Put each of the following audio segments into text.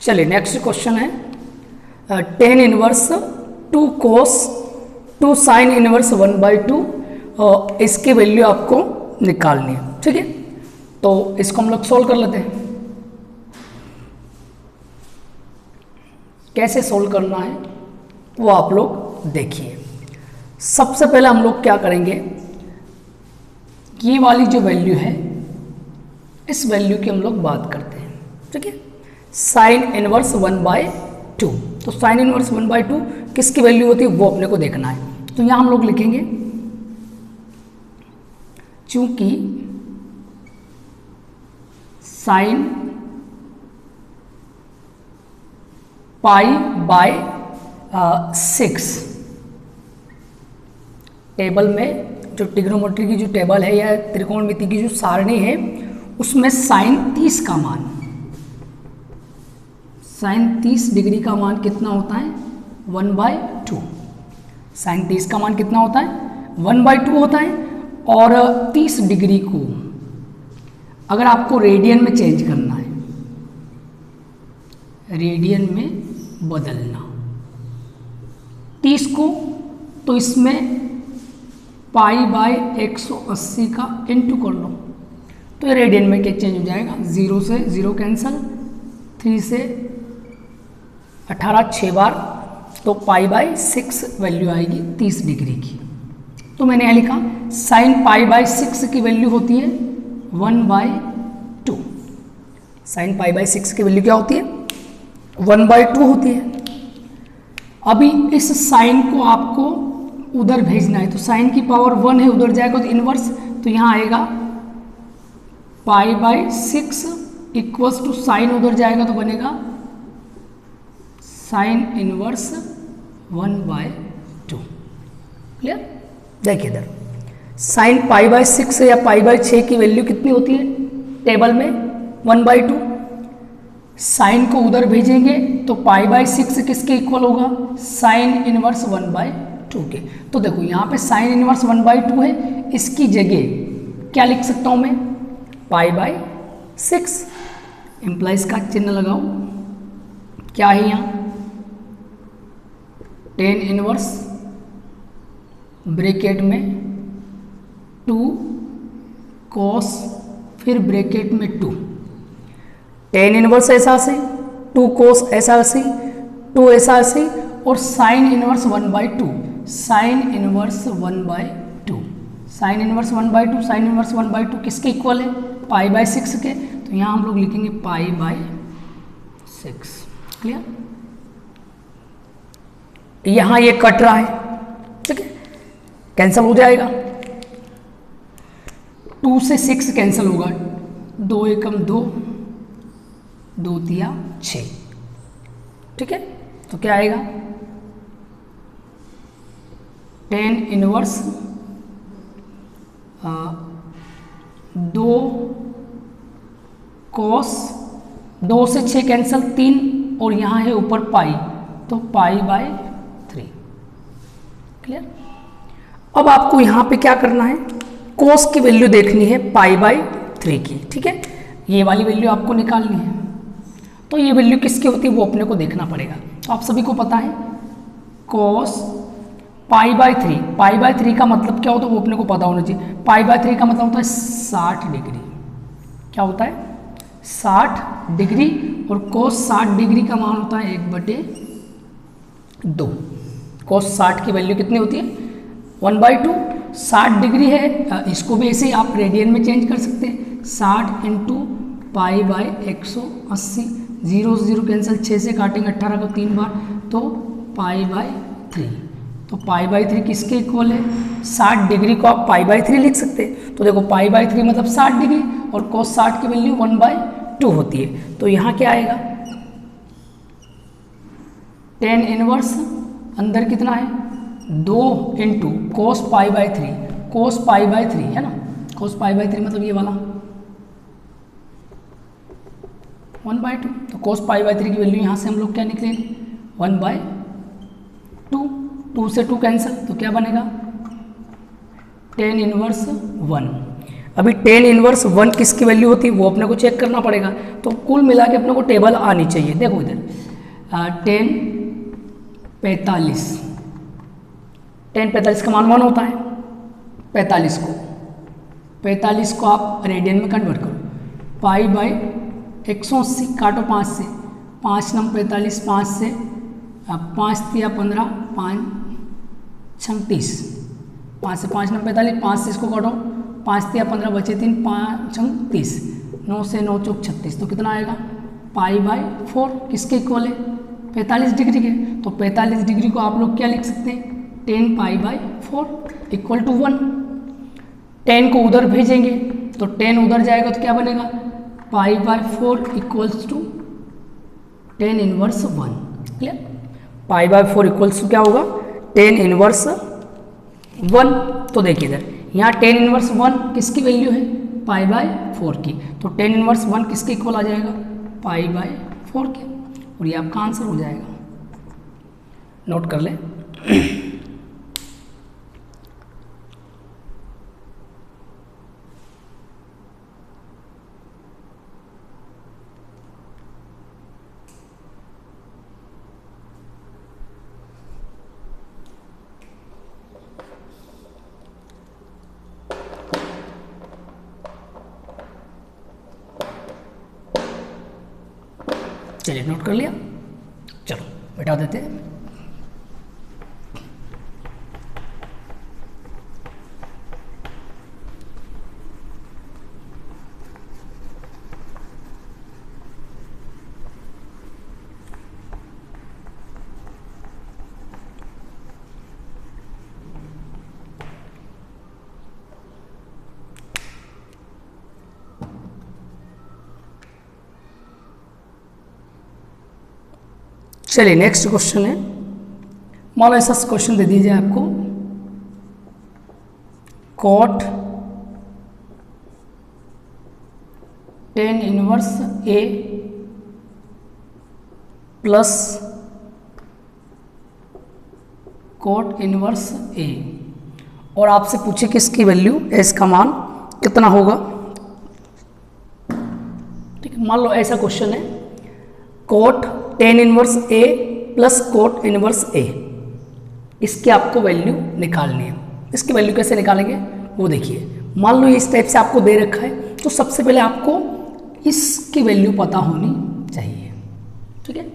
चलिए next question है tan inverse 2 cos 2 sine inverse 1/2 इसकी वैल्यू आपको निकालनी है। ठीक है, तो इसको हम लोग सोल्व कर लेते हैं। कैसे सोल्व करना है वो आप लोग देखिए। सबसे पहले हम लोग क्या करेंगे, ये वाली जो वैल्यू है इस वैल्यू की हम लोग बात करते हैं। ठीक है, साइन इनवर्स 1/2। तो साइन इनवर्स 1/2 किसकी वैल्यू होती है वो अपने को देखना है। तो यहाँ हम लोग लिखेंगे चूंकि साइन π/6 टेबल में जो ट्रिग्नोमेट्री की जो टेबल है या त्रिकोणमिति की जो सारणी है उसमें साइन 30 का मान, साइन 30 डिग्री का मान कितना होता है 1/2। साइन 30 का मान कितना होता है 1/2 होता है। और 30 डिग्री को अगर आपको रेडियन में चेंज करना है, रेडियन में बदलना 30 को, तो इसमें π/180 का इंटू कर लो तो ये रेडियन में क्या चेंज हो जाएगा, 0 से 0 कैंसल, 3 से 18 6 बार, तो π/6 वैल्यू आएगी 30 डिग्री की। तो मैंने यहाँ लिखा साइन π/6 की वैल्यू होती है 1/2। साइन π/6 की वैल्यू क्या होती है 1/2 होती है। अभी इस साइन को आपको उधर भेजना है, तो साइन की पावर 1 है, उधर जाएगा तो इनवर्स, तो यहाँ आएगा π/6 इक्वल्स टू साइन उधर जाएगा तो बनेगा साइन इनवर्स 1/2। क्लियर? देखिए इधर साइन π/6 या π/6 की वैल्यू कितनी होती है टेबल में 1/2। साइन को उधर भेजेंगे तो π/6 किसके इक्वल होगा साइन इनवर्स 1/2 के। तो देखो यहाँ पे साइन इनवर्स 1/2 है, इसकी जगह क्या लिख सकता हूँ मैं π/6, एम्प्लाइज का चिन्ह लगाओ। क्या है यहाँ टेन इनवर्स ब्रैकेट में 2 cos फिर ब्रैकेट में 2, टेन इनवर्स ऐसा से 2 cos ऐसा से 2 ऐसा से और sine inverse 1/2, sine inverse 1/2, sine inverse 1/2, sine inverse 1/2 किसके इक्वल है π/6 के। तो यहाँ हम लोग लिखेंगे π/6। क्लियर? यहाँ ये कट रहा है, ठीक है, कैंसल हो जाएगा, 2 से 6 कैंसल होगा, 2 एकम 2, 2 तिया 6। ठीक है, तो क्या आएगा टेन इनवर्स 2 cos, 2 से 6 कैंसल 3 और यहाँ है ऊपर पाई, तो π/3। क्लियर? अब आपको यहाँ पे क्या करना है, कोस की वैल्यू देखनी है π/3 की। ठीक है, ये वाली वैल्यू आपको निकालनी है, तो ये वैल्यू किसकी होती है वो अपने को देखना पड़ेगा। तो आप सभी को पता है कोस π/3, π/3 का मतलब क्या होता है वो अपने को पता होना चाहिए। π/3 का मतलब होता है 60 डिग्री। क्या होता है 60 डिग्री, और कोस 60 डिग्री का मान होता है 1/2। कोस 60 की वैल्यू कितनी होती है 1/2। 60 डिग्री है, इसको भी ऐसे ही आप रेडियन में चेंज कर सकते हैं, 60 इंटू π/180, 0 से 0 कैंसिल, 6 से काटेंगे 18 को 3 बार, तो π/3। तो π/3 किसके इक्वल है 60 डिग्री को आप π/3 लिख सकते हैं। तो देखो π/3 मतलब 60 डिग्री और cos 60 की वैल्यू 1/2 होती है। तो यहाँ क्या आएगा टेन इनवर्स अंदर कितना है 2 इंटू cos π/3, cos π/3 है ना, cos π/3 मतलब ये वाला 1/2। तो cos π/3 की वैल्यू यहाँ से हम लोग क्या निकलेंगे 1/2, 2 से 2 कैंसिल, तो क्या बनेगा टेन इनवर्स 1। अभी टेन इनवर्स 1 किसकी वैल्यू होती है वो अपने को चेक करना पड़ेगा। तो कुल मिला के अपने को टेबल आनी चाहिए। देखो इधर 10 45 का मान 1 होता है। 45 को आप रेडियन में कन्वर्ट करो, पाई बाई 180 काटो 5 से, 5 नम 45, 5 से 5 तिया 15, 5 छंग 30, 5 से 5 नम 45, 5 से इसको काटो, 5 तिया 15 बचे 3, 5 छंग 30, 9 से 9 चौक 36, तो कितना आएगा पाई बाई 4 किसके इक्वल है 45 डिग्री के। तो 45 डिग्री को आप लोग क्या लिख सकते हैं 10 पाई बाई 4 इक्वल टू 1। 10 को उधर भेजेंगे तो 10 उधर जाएगा तो क्या बनेगा pi by 4 equals to 10 inverse 1। Clear, pi by 4 equals to क्या होगा 10 इनवर्स 1। तो देखिए इधर यहाँ 10 इनवर्स 1 किसकी वैल्यू है पाई बाई 4 की, तो 10 इनवर्स 1 किसके इक्वल आ जाएगा पाई बाई 4 के, और ये आपका आंसर हो जाएगा। नोट कर लें। चलिए नोट कर लिया, चलो बैठा देते हैं। चलिए नेक्स्ट क्वेश्चन है, मान लो ऐसा क्वेश्चन दे दीजिए आपको, कॉट 10 इनवर्स ए प्लस कॉट इनवर्स ए, और आपसे पूछे कि इसकी वैल्यू एस का मान कितना होगा। ठीक है, मान लो ऐसा क्वेश्चन है, कॉट 10 इनवर्स ए प्लस कोट इनवर्स ए, इसकी आपको वैल्यू निकालनी है। इसकी वैल्यू कैसे निकालेंगे वो देखिए। मान लो इस टाइप से आपको दे रखा है, तो सबसे पहले आपको इसकी वैल्यू पता होनी चाहिए। ठीक है,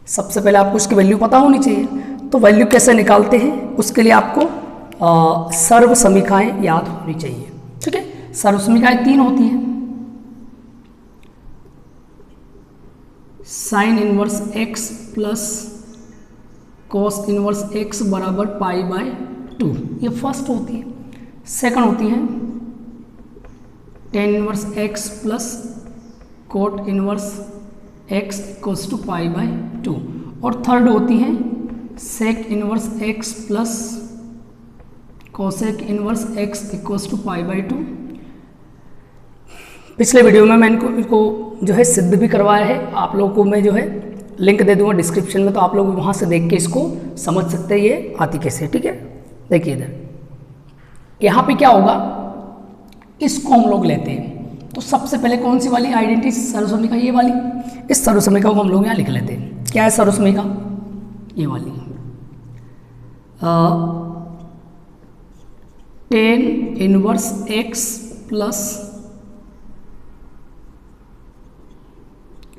सबसे पहले आपको इसकी वैल्यू पता होनी चाहिए। तो वैल्यू कैसे निकालते हैं उसके लिए आपको सर्व समीकरण याद होनी चाहिए। ठीक है, सर्व समीकरण 3 होती हैं, sine inverse x plus cos inverse x बराबर पाई बाय 2, ये फर्स्ट होती है। सेकंड होती है tan inverse x plus cot inverse x equals to pi by 2, और थर्ड होती है sec inverse x plus cosec inverse x equals to pi by 2। पिछले वीडियो में मैं इनको जो है सिद्ध भी करवाया है, आप लोगों को मैं जो है लिंक दे दूंगा डिस्क्रिप्शन में, तो आप लोग वहाँ से देख के इसको समझ सकते हैं ये आती कैसे। ठीक है, देखिए इधर यहाँ पे क्या होगा, इसको हम लोग लेते हैं। तो सबसे पहले कौन सी वाली आइडेंटिटी सर्वसमीका, ये वाली, इस सर्वसमीका को हम लोग यहाँ लिख लेते हैं। क्या है सर्वसमीका, ये वाली 10 inverse x plus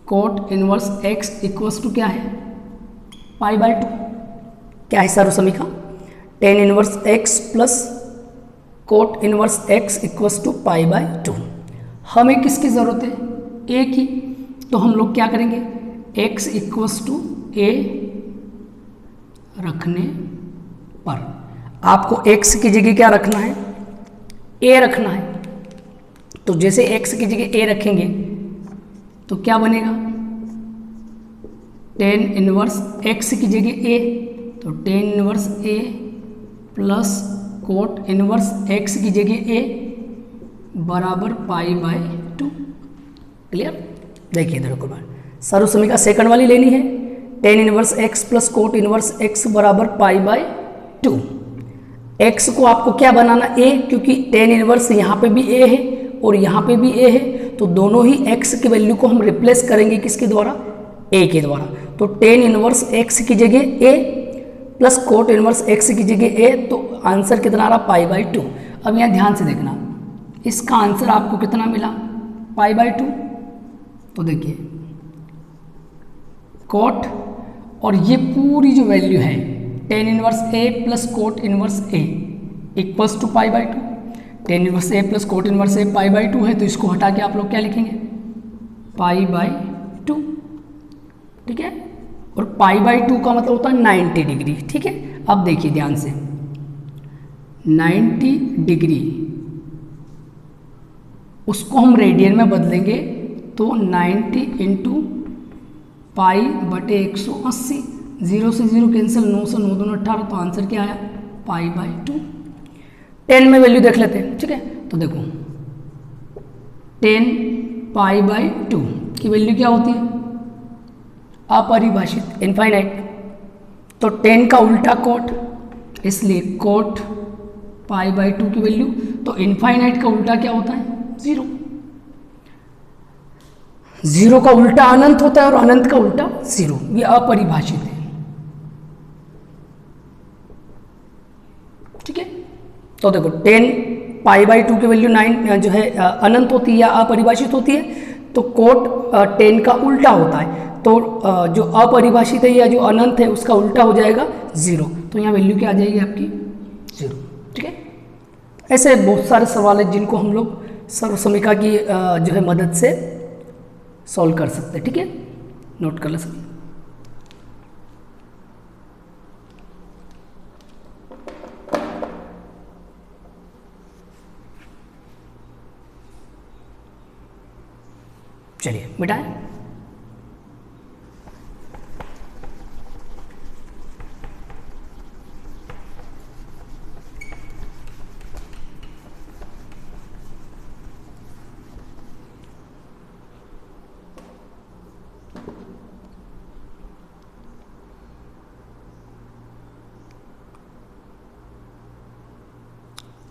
cot inverse x equals to क्या है पाई बाय 2। क्या है सर्वसमीका 10 inverse x plus cot inverse x equals to pi by 2। हमें किसकी ज़रूरत है ए की, तो हम लोग क्या करेंगे एक्स इक्वल्स टू ए रखने पर आपको एक्स की जगह क्या रखना है ए रखना है। तो जैसे एक्स की जगह ए रखेंगे तो क्या बनेगा 10 इनवर्स एक्स की जगह ए, तो 10 इनवर्स ए प्लस कोट इनवर्स एक्स की जगह ए बराबर पाई बाय 2। क्लियर, देखिए इधर को बार सर्वसमीका सेकंड वाली लेनी है, 10 inverse x plus cot inverse x बराबर पाई बाय 2। x को आपको क्या बनाना a, क्योंकि tan इनवर्स यहाँ पे भी a है और यहाँ पे भी a है, तो दोनों ही x की वैल्यू को हम रिप्लेस करेंगे किसके द्वारा, a के द्वारा। तो tan इनवर्स x की जगह a plus cot inverse x की जगह a, तो आंसर कितना आ रहा, π/2। अब यहाँ ध्यान से देखना, इसका आंसर आपको कितना मिला, π/2। तो देखिए कोट और ये पूरी जो वैल्यू है tan inverse a plus cot inverse a equals to π/2। tan inverse a plus cot inverse a π/2 है, तो इसको हटा के आप लोग क्या लिखेंगे, π/2, ठीक है। और π/2 का मतलब होता है 90 डिग्री, ठीक है। अब देखिए ध्यान से, 90 डिग्री उसको हम रेडियन में बदलेंगे तो 90 इंटू π/180, 0 से 0 कैंसिल, 9 से 9 दूनी 18, तो आंसर क्या आया, π/2। 10 में वैल्यू देख लेते हैं, ठीक है। तो देखो 10 π/2 की वैल्यू क्या होती है, अपरिभाषित, इनफाइनाइट। तो 10 का उल्टा कोट, इसलिए कोट π/2 की वैल्यू, तो इनफाइनाइट का उल्टा क्या होता है, 0। 0 का उल्टा अनंत होता है और अनंत का उल्टा 0, ये अपरिभाषित है, ठीक है। तो देखो 10 π/2 की वैल्यू 9 जो है अनंत होती है या अपरिभाषित होती है, तो कोट 10 का उल्टा होता है, तो जो अपरिभाषित है या जो अनंत है उसका उल्टा हो जाएगा 0, तो यहाँ वैल्यू क्या आ जाएगी आपकी, 0, ठीक है। ऐसे बहुत सारे सवाल हैं जिनको हम लोग सर्वसमीका की जो है मदद से सॉल्व कर सकते हैं, ठीक है। नोट कर ले सभी। चलिए मिटाएं।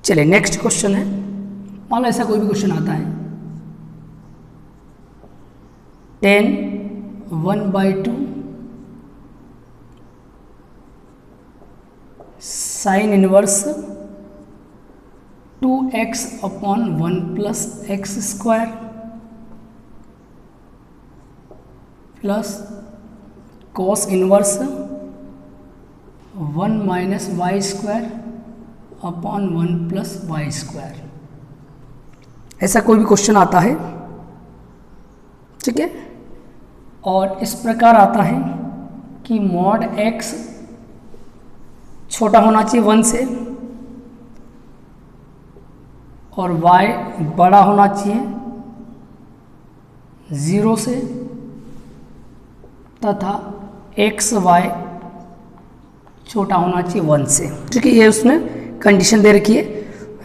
चलिए नेक्स्ट क्वेश्चन है, मान लो ऐसा कोई भी क्वेश्चन आता है, 10 1/2 sine inverse 2x upon 1 plus x square plus cos inverse 1 minus y square upon 1 plus y square. ऐसा कोई भी क्वेश्चन आता है, ठीक है, और इस प्रकार आता है कि मॉड x छोटा होना चाहिए 1 से और y बड़ा होना चाहिए 0 से, तथा x y छोटा होना चाहिए 1 से, ठीक है। ये उसमें कंडीशन दे रखी है,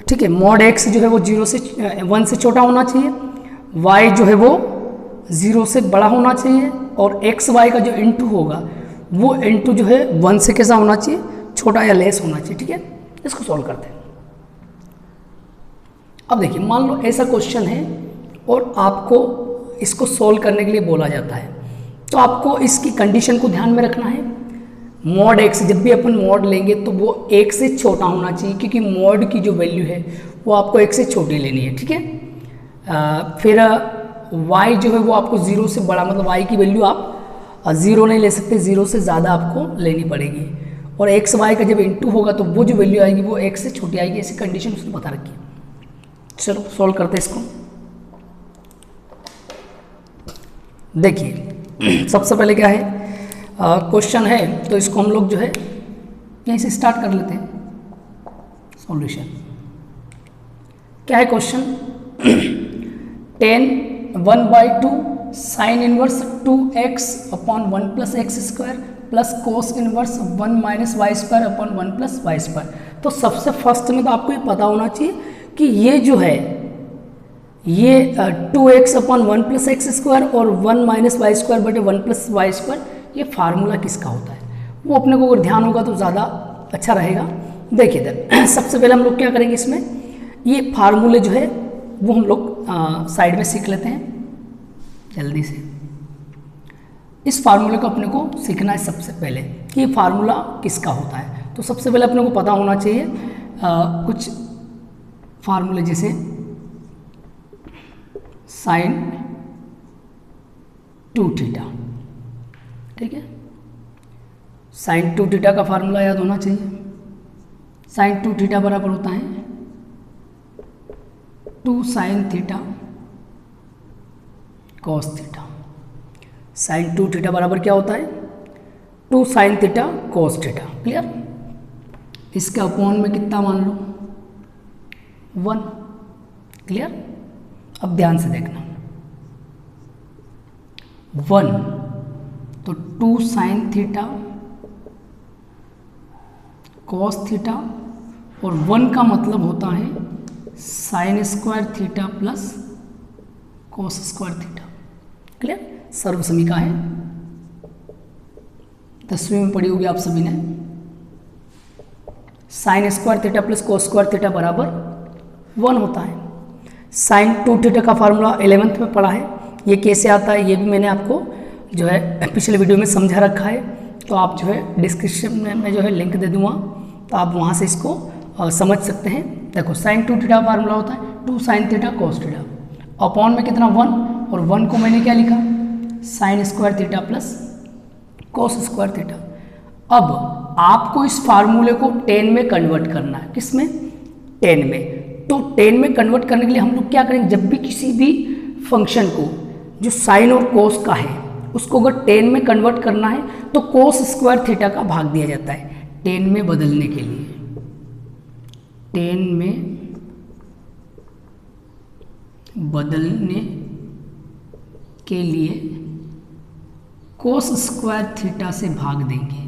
ठीक है। मॉड x जो है वो 0 से 1 से छोटा होना चाहिए, y जो है वो 0 से बड़ा होना चाहिए, और एक्स वाई का जो इनटू होगा वो इनटू जो है 1 से कैसा होना चाहिए, छोटा या लेस होना चाहिए, ठीक है। इसको सॉल्व करते हैं। अब देखिए मान लो ऐसा क्वेश्चन है और आपको इसको सॉल्व करने के लिए बोला जाता है, तो आपको इसकी कंडीशन को ध्यान में रखना है। मॉड x, जब भी अपन मॉड लेंगे तो वो 1 से छोटा होना चाहिए, क्योंकि मॉड की जो वैल्यू है वो आपको 1 से छोटी लेनी है, ठीक है। फिर y जो है वो आपको 0 से बड़ा, मतलब y की वैल्यू आप 0 नहीं ले सकते, 0 से ज़्यादा आपको लेनी पड़ेगी, और x y का जब इंटू होगा तो वो जो वैल्यू आएगी वो 1 से छोटी आएगी, ऐसी कंडीशन उसने बता रखी है। चलो सॉल्व करते हैं इसको। देखिए सबसे पहले क्या है, क्वेश्चन है तो इसको हम लोग जो है यहीं से स्टार्ट कर लेते हैं सॉल्यूशन। क्या है question, 10 1/2 sine inverse 2x upon 1 plus x square plus cos inverse 1 minus y square upon 1 plus y square. तो सबसे फर्स्ट में तो आपको ये पता होना चाहिए कि ये जो है ये 2x upon 1 plus x square और 1 माइनस वाई स्क्वायर बटे 1 प्लस वाई स्क्वायर, ये फार्मूला किसका होता है, वो अपने को अगर ध्यान होगा तो ज़्यादा अच्छा रहेगा। देखिए इधर सबसे पहले हम लोग क्या करेंगे, इसमें ये फार्मूले जो है वो हम लोग साइड में सीख लेते हैं जल्दी से। इस फार्मूले को अपने को सीखना है सबसे पहले कि ये फार्मूला किसका होता है। तो सबसे पहले अपने को पता होना चाहिए कुछ फार्मूले, जैसे साइन 2 थीटा, ठीक है। साइन 2 थीटा का फार्मूला याद होना चाहिए। साइन 2 थीटा बराबर होता है 2 sine theta cos theta. Sine 2 theta बराबर क्या होता है 2 sine theta cos theta. Clear. इसके अपॉन में कितना मान लो 1। क्लियर। अब ध्यान से देखना 1 तो 2 साइन थीटा कॉस थीटा, और 1 का मतलब होता है sine square theta plus cos square theta. Clear. सर्वसमीका है, 10वीं में पढ़ी होगी आप सभी ने। Sine square theta plus cos square theta बराबर 1 होता है। साइन 2 थीटा का फार्मूला 11th में पढ़ा है, ये कैसे आता है ये भी मैंने आपको जो है पिछले वीडियो में समझा रखा है। तो आप जो है डिस्क्रिप्शन में जो है लिंक दे दूँगा, तो आप वहाँ से इसको समझ सकते हैं। देखो साइन 2 थीटा फार्मूला होता है 2 sine theta cos theta, upon में कितना 1, और 1 को मैंने क्या लिखा sign square theta plus cos square theta. अब आपको इस फार्मूले को 10 में कन्वर्ट करना है। किस में 10 में। तो 10 में कन्वर्ट करने के लिए हम लोग क्या करेंगे, जब भी किसी भी फंक्शन को जो साइन और कोस का है उसको अगर 10 में कन्वर्ट करना है तो कोस स्क्वायर थीटा का भाग दिया जाता है 10 में बदलने के लिए। 10 में बदलने के लिए कोस स्क्वायर थीटा से भाग देंगे।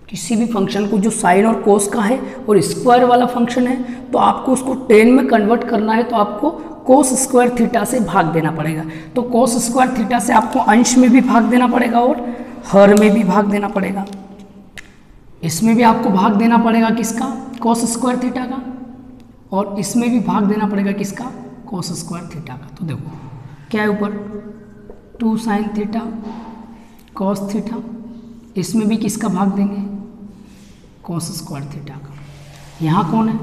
किसी भी फंक्शन को जो साइन और कोस का है और स्क्वायर वाला फंक्शन है तो आपको उसको 10 में कन्वर्ट करना है, तो आपको कोस स्क्वायर थीटा से भाग देना पड़ेगा। तो कोस स्क्वायर थीटा से आपको अंश में भी भाग देना पड़ेगा और हर में भी भाग देना पड़ेगा। इसमें भी आपको भाग देना पड़ेगा किसका कोस स्क्वायर थीटा का, और इसमें भी भाग देना पड़ेगा किसका कोस स्क्वायर थीटा का। तो देखो क्या है ऊपर 2 साइन थीटा कॉस थीटा, इसमें भी किसका भाग देंगे कोस स्क्वायर थीटा का। यहाँ कौन है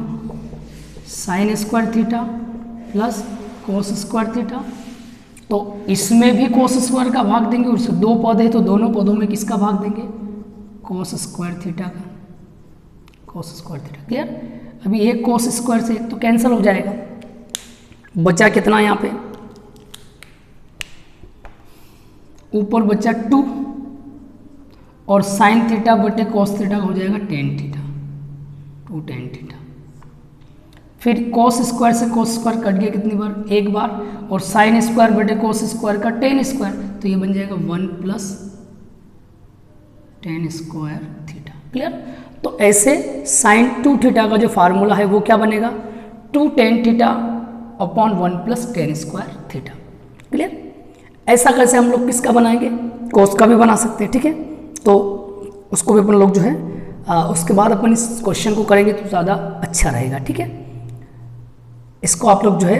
sine square theta plus cos square theta, तो इसमें भी कोस स्क्वायर का भाग देंगे। और 2 पद है तो दोनों पदों में किसका भाग देंगे कोस स्क्वायर थीटा का, कोस स्क्वायर थीटा। क्लियर। अभी एक कोस स्क्वायर से एक तो कैंसिल हो जाएगा, बचा कितना यहाँ पे ऊपर बचा 2 और साइन थीटा बटे कोस थीटा हो जाएगा टेन थीटा, 2 टेन थीटा। फिर कोस स्क्वायर से कोस स्क्वायर कट गया कितनी बार एक बार, और साइन स्क्वायर बटे कोस स्क्वायर का टेन स्क्वायर, तो ये बन जाएगा 1 plus tan square theta. Clear. तो ऐसे साइन 2 थीटा का जो फार्मूला है वो क्या बनेगा 2 tan theta upon 1 plus tan square theta. Clear. ऐसा कैसे हम लोग किसका बनाएंगे कोस का भी बना सकते हैं। ठीक है, तो उसको भी अपन लोग जो है उसके बाद अपन इस क्वेश्चन को करेंगे तो ज़्यादा अच्छा रहेगा। ठीक है, इसको आप लोग जो है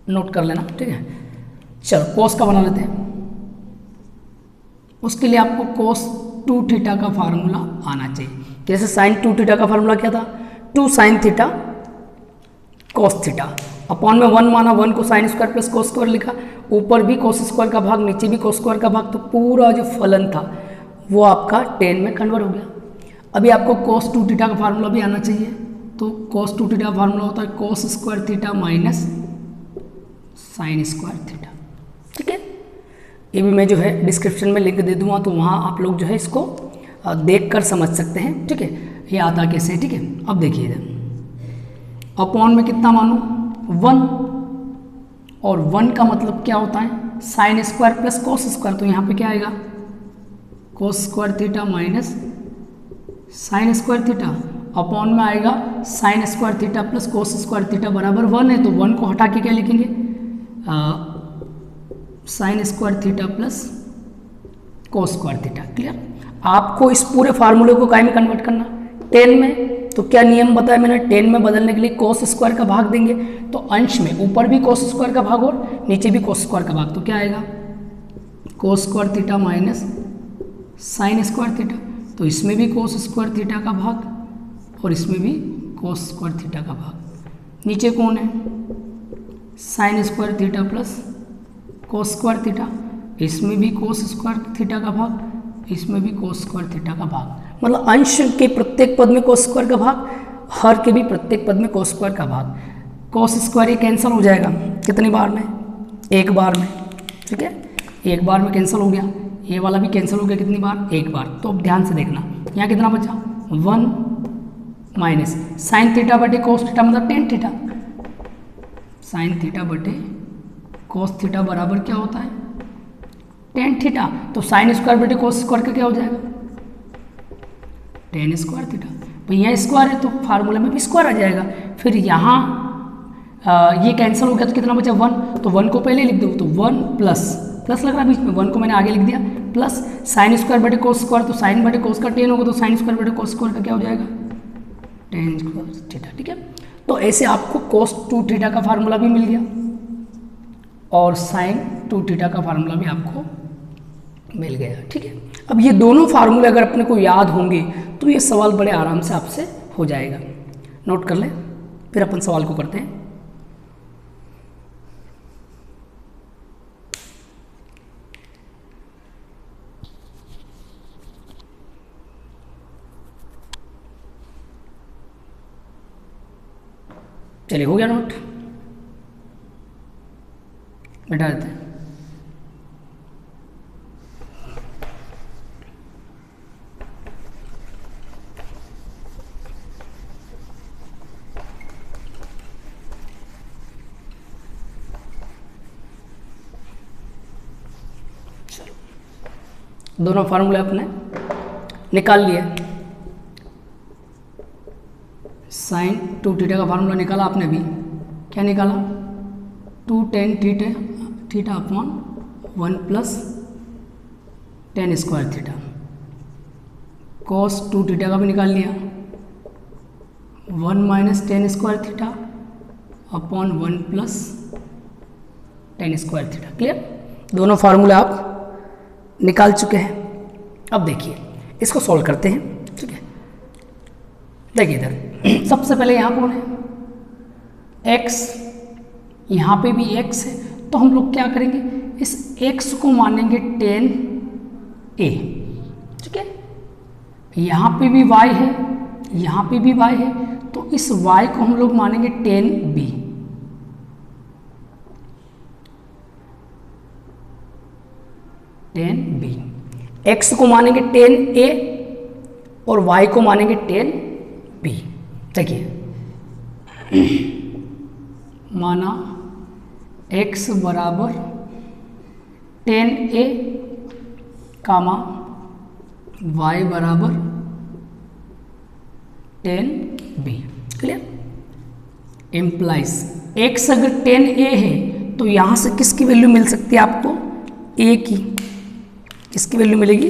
नोट कर लेना। ठीक है, चलो कोस का बना लेते हैं। उसके लिए आपको कोस 2 थीटा का फार्मूला आना चाहिए। जैसे साइन 2 थीटा का फार्मूला क्या था 2 sine theta cos theta, upon में 1 माना, 1 को sine square plus cos square लिखा, ऊपर भी कोस स्क्वायर का भाग नीचे भी कोस स्क्वायर का भाग, तो पूरा जो फलन था वो आपका 10 में कन्वर्ट हो गया। अभी आपको कोस 2 थीटा का फार्मूला भी आना चाहिए। तो कोस 2 थीटा का फार्मूला होता है cos square theta minus sign square theta. ठीक है, ये भी मैं जो है डिस्क्रिप्शन में लिंक दे दूंगा, तो वहाँ आप लोग जो है इसको देख कर समझ सकते हैं। ठीक है, ये आता कैसे है। ठीक है, अब देखिए इधर अपॉन में कितना मानो 1, और 1 का मतलब क्या होता है sine square plus cos square, तो यहाँ पे क्या आएगा cos square theta minus sign square theta, upon में आएगा sign square theta plus cos square theta बराबर 1 है, तो 1 को हटा के क्या लिखेंगे sign square theta plus cos square theta. Clear. आपको इस पूरे फार्मूले को काय में कन्वर्ट करना, टेन में। तो क्या नियम बताया मैंने, टेन में बदलने के लिए कोस स्क्वायर का भाग देंगे, तो अंश में ऊपर भी कोस स्क्वायर का भाग और नीचे भी कोस स्क्वायर का भाग, तो क्या आएगा cos square theta minus sign square theta. तो इसमें भी कोस स्क्वायर थीटा का भाग और इसमें भी कोस स्क्वायर थीटा का भाग। नीचे कौन है, sine square theta plus cos square theta, इसमें भी कोस स्क्वायर थीटा का भाग, इसमें भी कोस स्क्वायर थीटा का भाग। मतलब अंश के प्रत्येक पद में कोस स्क्वायर का भाग, हर के भी प्रत्येक पद में कोस स्क्वायर का भाग। कोस स्क्वायर ये कैंसिल हो जाएगा कितनी बार में, एक बार में। ठीक है, एक बार में कैंसिल हो गया, ये वाला भी कैंसिल हो गया कितनी बार, एक बार। तो अब ध्यान से देखना यहाँ कितना बचा, 1 माइनस साइन थीटा बटे कोस थीटा मतलब टेन थीटा। साइन थीटा बटे कोस थीटा बराबर क्या होता है, टेन थीटा। तो साइन स्क्वायर बटे कोस स्क्वायर का क्या हो जाएगा, टेन स्क्वायर थीटा। तो यहाँ स्क्वायर है तो फार्मूले में भी स्क्वायर आ जाएगा। फिर यहाँ ये कैंसिल हो गया तो कितना बचा 1, तो 1 को पहले लिख दो, तो 1 प्लस लग रहा है बीच में, 1 को मैंने आगे लिख दिया, प्लस साइन स्क्वायर बटे कोस स्क्वायर, तो साइन बटे कोस का 10 होगा, तो साइन स्क्वायर बटे कोस स्क्वायर का क्या हो जाएगा, टेन स्क्वायर थीटा। ठीक है, तो ऐसे आपको कोस 2 थीटा का फार्मूला भी मिल गया और साइन 2 थीटा का फार्मूला भी आपको मिल गया। ठीक है, अब ये दोनों फार्मूले अगर अपने को याद होंगे तो ये सवाल बड़े आराम से आपसे हो जाएगा। नोट कर लें, फिर अपन सवाल को करते हैं। चलिए, हो गया नोट, बैठा देते हैं। दोनों फार्मूले अपने निकाल लिए। साइन 2 थीटा का फार्मूला निकाला आपने भी, क्या निकाला, 2 tan theta upon 1 plus tan square theta. Cos 2 theta का भी निकाल लिया, 1 minus tan square theta upon 1 plus tan square theta. Clear, दोनों फार्मूले आप निकाल चुके हैं। अब देखिए इसको सॉल्व करते हैं। ठीक है, देखिए इधर सबसे पहले यहाँ कौन है, x, यहाँ पे भी x है, तो हम लोग क्या करेंगे, इस x को मानेंगे tan a। ठीक है, यहाँ पे भी y है, यहाँ पे भी y है, तो इस y को हम लोग मानेंगे tan b। tan b, x को मानेंगे tan a और y को मानेंगे tan b। देखिए माना x बराबर tan a कामा y बराबर tan b। Clear, implies x अगर tan a है तो यहाँ से किसकी वैल्यू मिल सकती है आपको, a की। किसकी वैल्यू मिलेगी,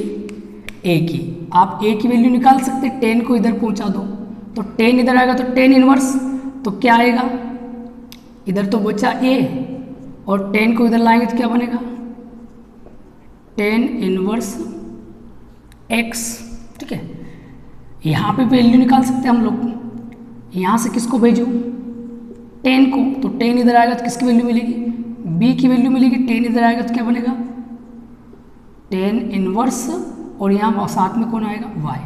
a की। आप a की वैल्यू निकाल सकते हैं, टेन को इधर पहुंचा दो तो टेन इधर आएगा, तो टेन इनवर्स, तो क्या आएगा, इधर तो बचा a और टेन को इधर लाएंगे तो क्या बनेगा, टेन इनवर्स x। ठीक है, यहाँ पे वैल्यू निकाल सकते हैं हम लोग। यहाँ से किसको भेजो, टेन को, तो टेन इधर आएगा तो किसकी वैल्यू मिलेगी, b की वैल्यू मिलेगी। टेन इधर आएगा तो क्या बनेगा, टेन इनवर्स, और यहाँ साथ में कौन आएगा, y।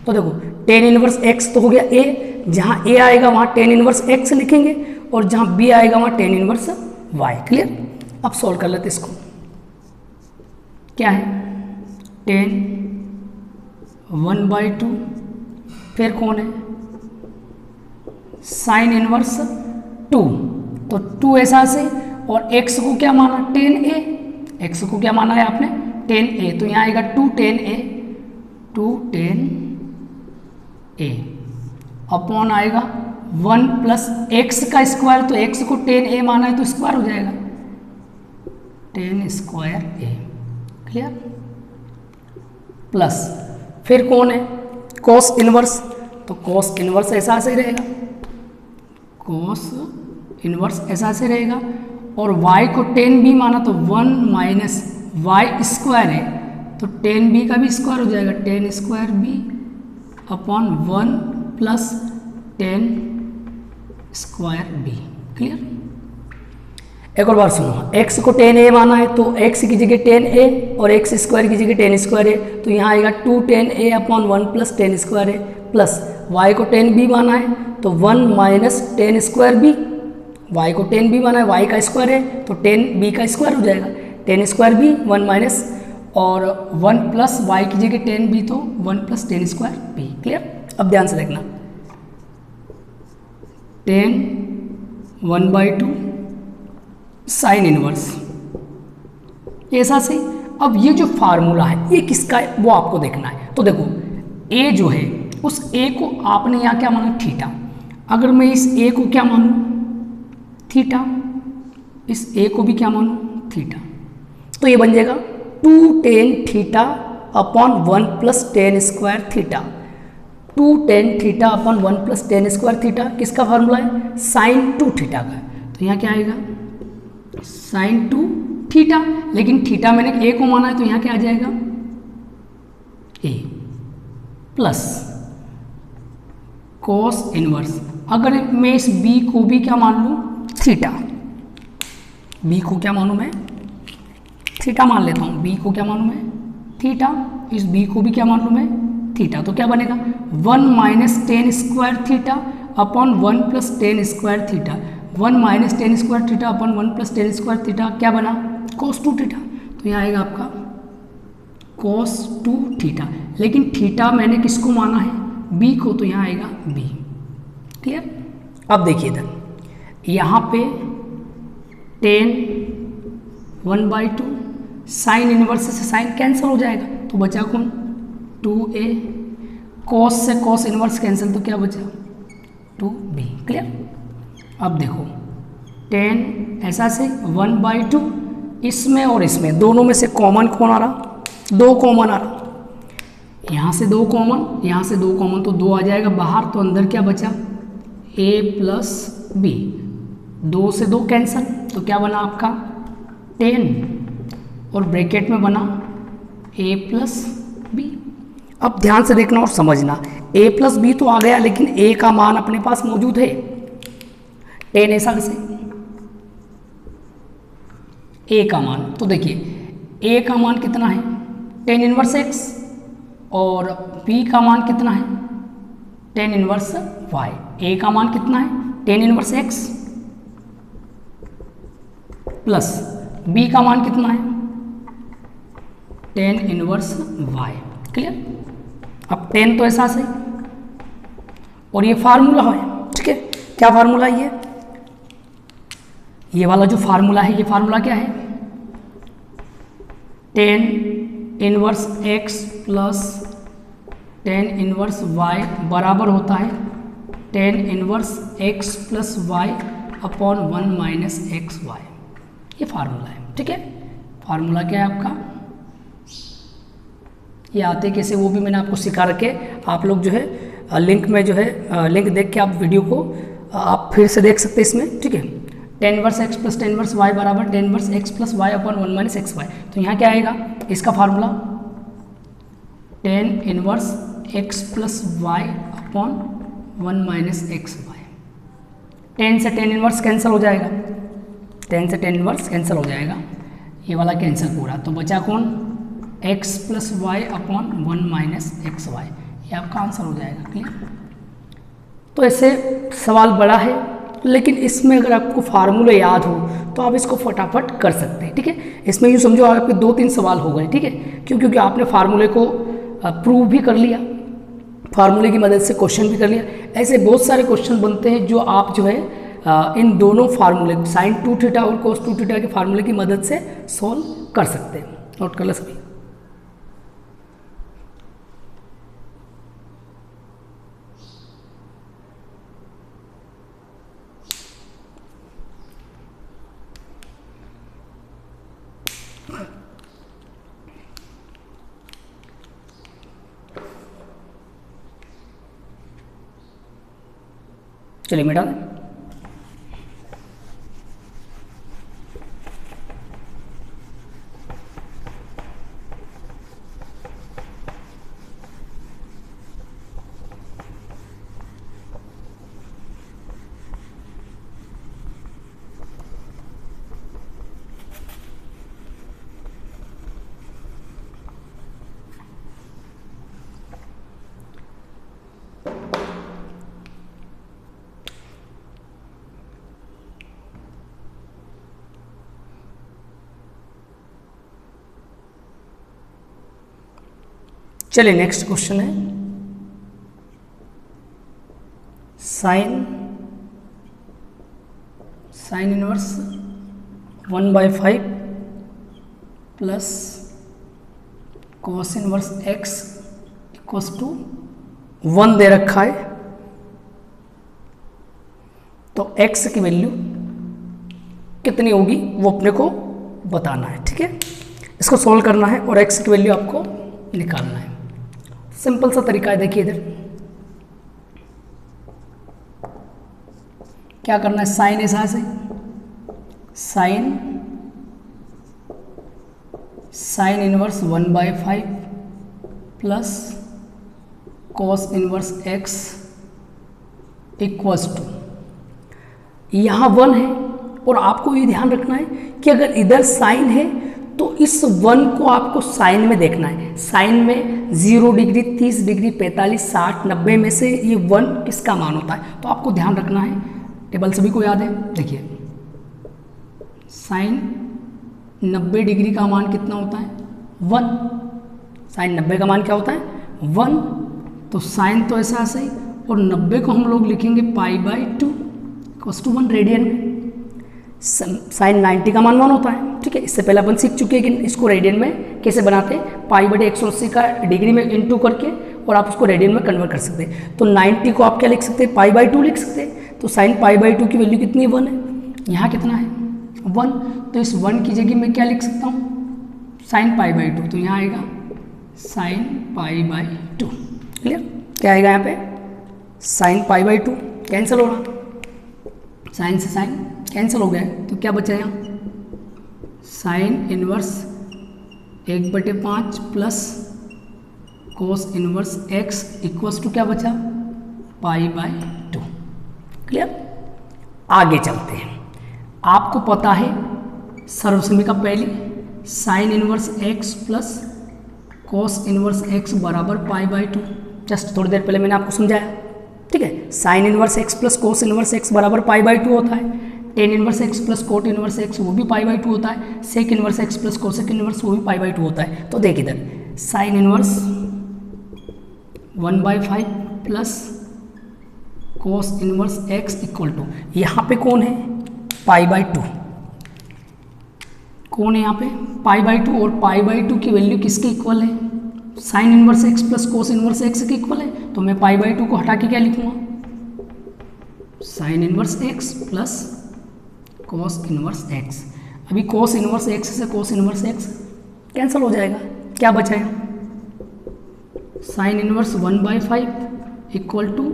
तो देखो टेन इनवर्स x तो हो गया a, जहाँ a आएगा वहाँ टेन इनवर्स x लिखेंगे और जहाँ b आएगा वहाँ टेन इनवर्स y। क्लियर, अब सॉल्व कर लेते इसको। क्या है, टेन 1/2, फिर कौन है, साइन इनवर्स 2, तो 2 ऐसा से, और x को क्या माना, टेन a, x को क्या माना है आपने, टेन a, तो यहाँ आएगा 2 tan a, 2 tan a upon आएगा 1 प्लस x का स्क्वायर, तो x को tan a माना है तो स्क्वायर हो जाएगा, tan square a। Clear, plus फिर कौन है कॉस इनवर्स, तो कॉस इनवर्स ऐसा से रहेगा, कॉस इनवर्स ऐसा से रहेगा। और y को टेन बी माना तो 1 माइनस वाई स्क्वायर है, तो टेन बी का भी स्क्वायर हो जाएगा, tan square B upon 1 plus tan square B. Clear. एक और बार सुनो, x को टेन ए माना है तो x की जगह टेन ए और x स्क्वायर की जगह टेन स्क्वायर है, तो यहाँ आएगा 2 tan A upon 1 plus tan square है, प्लस y को टेन बी माना है तो 1 minus tan square B, y को टेन बी माना है, y का स्क्वायर है तो टेन बी का स्क्वायर हो जाएगा, टेन स्क्वायर बी 1 माइनस और 1 प्लस y की जगह टेन बी तो 1 plus tan square B. Clear. अब ध्यान से देखना, टेन 1/2 साइन इनवर्स ऐसा से। अब ये जो फार्मूला है ये किसका है वो आपको देखना है। तो देखो a जो है उस a को आपने यहाँ क्या माना थीटा, अगर मैं इस a को क्या मानूँ थीटा, इस a को भी क्या मानूँ थीटा, तो ये बन जाएगा 2 tan theta upon 1 plus tan square theta, 2 tan theta upon 1 plus tan square theta किसका फार्मूला है साइन 2 थीटा का। तो यहाँ क्या आएगा साइन 2 थीटा, लेकिन थीटा मैंने a को माना है तो यहाँ क्या आ जाएगा a प्लस कॉस इनवर्स, अगर मैं इस b को भी क्या मान लूँ थीटा, b को क्या मानूँ मैं थीटा मान लेता हूँ, b को क्या मानूँ मैं थीटा, इस b को भी क्या मान लूँ मैं थीटा, तो क्या बनेगा 1 minus tan square theta upon 1 plus tan square theta, 1 minus tan square theta upon 1 plus tan square theta क्या बना cos 2 थीटा, तो यहाँ आएगा आपका cos 2 थीटा, लेकिन थीटा मैंने किसको माना है b को, तो यहाँ आएगा b। क्लियर। अब देखिए इधर यहाँ पे टेन 1/2 साइन इनवर्स से साइन कैंसिल हो जाएगा, तो बचा कौन 2a, cos से cos इनवर्स कैंसिल तो क्या बचा 2b। क्लियर। अब देखो टेन ऐसा से 1/2 इसमें और इसमें दोनों में से कॉमन कौन आ रहा 2 कॉमन आ रहा, यहाँ से 2 कॉमन यहाँ से 2 कॉमन तो 2 आ जाएगा बाहर, तो अंदर क्या बचा a प्लस b, 2 से 2 कैंसिल तो क्या बना आपका 10 और ब्रैकेट में बना a प्लस b। अब ध्यान से देखना और समझना, a प्लस b तो आ गया लेकिन a का मान अपने पास मौजूद है 10 ऐसा से a का मान, तो देखिए a का मान कितना है टेन इनवर्स x और b का मान कितना है टेन इनवर्स y, a का मान कितना है tan inverse x plus b का मान कितना है टेन इनवर्स y। क्लियर। अब 10 तो ऐसा से और ये फार्मूला है, ठीक है, क्या फार्मूला है ये वाला जो फार्मूला है, ये फार्मूला क्या है tan inverse x plus tan inverse y बराबर होता है tan inverse x plus y upon 1 minus x y. ये फार्मूला है, ठीक है। फार्मूला क्या है आपका, ये आते कैसे वो भी मैंने आपको सिखा रखे, आप लोग जो है लिंक में जो है लिंक देख के आप वीडियो को आप फिर से देख सकते हैं इसमें, ठीक है। Tan inverse x plus tan inverse y बराबर tan inverse x plus y upon 1 minus x y. तो यहाँ क्या आएगा इसका formula tan inverse x plus y upon 1 minus x y. 10 से टेन इनवर्स कैंसिल हो जाएगा, 10 से टेन इनवर्स कैंसिल हो जाएगा, ये वाला कैंसिल पूरा, तो बचा कौन x plus y upon 1 minus x y, ये आपका आंसर हो जाएगा। क्लियर। तो ऐसे सवाल बड़ा है लेकिन इसमें अगर आपको फार्मूला याद हो तो आप इसको फटाफट कर सकते हैं, ठीक है। इसमें यूँ समझो आपके 2-3 सवाल हो गए, ठीक है, क्योंकि आपने फार्मूले को प्रूव भी कर लिया, फार्मूले की मदद से क्वेश्चन भी कर लिया। ऐसे बहुत सारे क्वेश्चन बनते हैं जो आप जो है इन दोनों फार्मूले साइन 2 थीटा और कोस 2 थीटा के फार्मूले की मदद से सॉल्व कर सकते हैं। नोट कर लो सभी। चलिए मिटा दें। चलिए नेक्स्ट क्वेश्चन है sine inverse 1/5 plus cos inverse x equals to 1 दे रखा है। तो x की वैल्यू कितनी होगी वो अपने को बताना है, ठीक है। इसको सॉल्व करना है और x की वैल्यू आपको निकालना है। सिंपल सा तरीका है, देखिए इधर क्या करना है, साइन ऐसा से sine inverse 1/5 plus cos inverse x equals to, यहाँ 1 है और आपको ये ध्यान रखना है कि अगर इधर साइन है तो इस 1 को आपको साइन में देखना है। साइन में 0 डिग्री, 30 डिग्री, 45, 60, 90 में से ये 1 किसका मान होता है, तो आपको ध्यान रखना है। टेबल सभी को याद है, देखिए साइन 90 डिग्री का मान कितना होता है 1। साइन 90 का मान क्या होता है 1। तो साइन तो ऐसा ही और 90 को हम लोग लिखेंगे π/2 = 1 रेडियन में। साइन 90 का मान 1 होता है, ठीक है। इससे पहले अपन सीख चुके हैं कि इसको रेडियन में कैसे बनाते हैं, π/180 का डिग्री में इंटू करके और आप उसको रेडियन में कन्वर्ट कर सकते हैं। तो 90 को आप क्या लिख सकते हैं π/2 लिख सकते हैं। तो साइन π/2 की वैल्यू कितनी है 1 है। यहाँ कितना है 1, तो इस 1 की जगह मैं क्या लिख सकता हूँ साइन π/2, तो यहाँ आएगा साइन π/2। क्लियर, क्या आएगा यहाँ पे साइन π/2 कैंसिल हो रहा, साइन से साइन कैंसिल हो गया है, तो क्या बचा यहाँ sine inverse 1/5 plus cos inverse x equals to क्या बचा π/2। क्लियर, आगे चलते हैं। आपको पता है सर्वसमीका पहली sign inverse x plus cos inverse x बराबर π/2। जस्ट थोड़ी देर पहले मैंने आपको समझाया, ठीक है। Sine inverse x plus cos inverse x बराबर π/2 होता है। Tan inverse x plus cot inverse x वो भी π/2 होता है। Sec inverse x plus cosec inverse वो भी π/2 होता है। तो देख इधर sine inverse 1/5 plus cos inverse x equal to, यहाँ पे कौन है π/2, कौन है यहाँ पे π/2, और π/2 की वैल्यू किसके इक्वल है sine inverse x plus cos inverse x के इक्वल है। तो मैं π/2 को हटा के क्या लिखूंगा sign inverse x plus cos inverse x। अभी कोस इनवर्स x से कोस इनवर्स x कैंसिल हो जाएगा, क्या बचाएगा sine inverse 1/5 equal to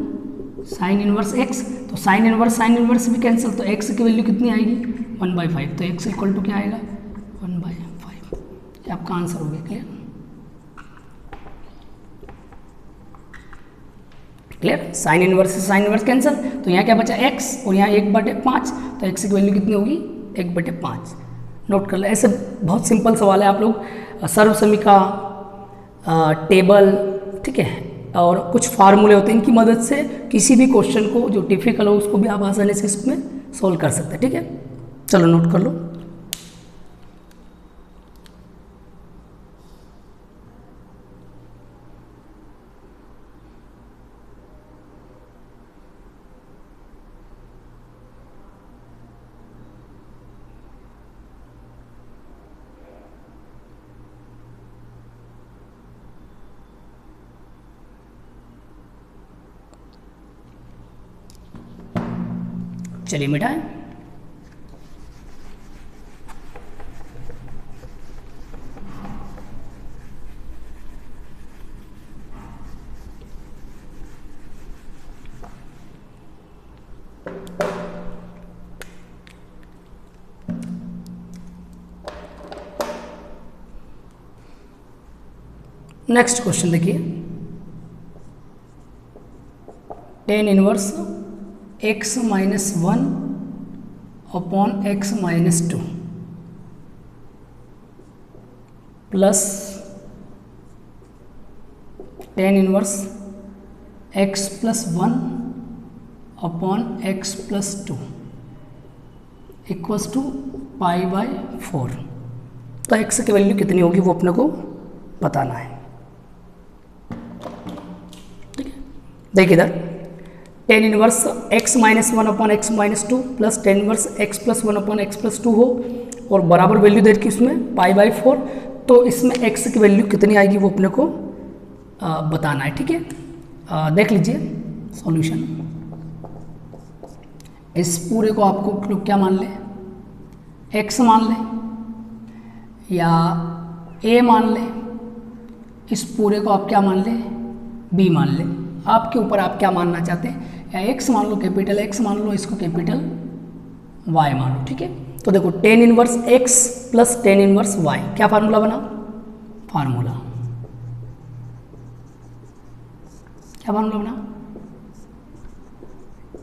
sine inverse x। तो साइन इनवर्स भी कैंसिल, तो x की वैल्यू कितनी आएगी 1/5, तो x इक्वल टू क्या आएगा 1/5। ये आपका आंसर हो गया। क्लियर, साइन इनवर्स से साइन इनवर्स कैंसिल, तो यहाँ क्या बचा x और यहाँ 1/5, तो x की वैल्यू कितनी होगी 1/5। नोट कर ले, ऐसे बहुत सिंपल सवाल है। आप लोग सर्वसमीका टेबल, ठीक है, और कुछ फार्मूले होते हैं, इनकी मदद से किसी भी क्वेश्चन को जो डिफिकल्ट हो उसको भी आप आसानी से इसमें सॉल्व कर सकते हैं, ठीक है। चलो नोट कर लो। चलिए मिटाएं। नेक्स्ट क्वेश्चन देखिए, tan inverse x minus 1 upon x minus 2 plus tan inverse x plus 1 upon x plus 2 equals to pi by 4। तो x की वैल्यू कितनी होगी वो अपने को बताना है। ठीक है, देखिए इधर ten inverse x minus 1 upon x minus 2 plus tan inverse x plus 1 upon x plus 2 हो और बराबर वैल्यू दे रखी इसमें पाई बाय 4। तो इसमें x की वैल्यू कितनी आएगी वो अपने को बताना है। ठीक है, देख लीजिए सॉल्यूशन। इस पूरे को आपको लोग क्या मान लें, x मान लें या a मान लें, इस पूरे को आप क्या मान लें, b मान लें, आपके ऊपर आप क्या मानना चाहते हैं, या x मान लो कैपिटल x मान लो, इसको कैपिटल y मान लो। ठीक है, तो देखो tan inverse x plus tan inverse y, क्या फार्मूला बना, फार्मूला क्या फार्मूला बना,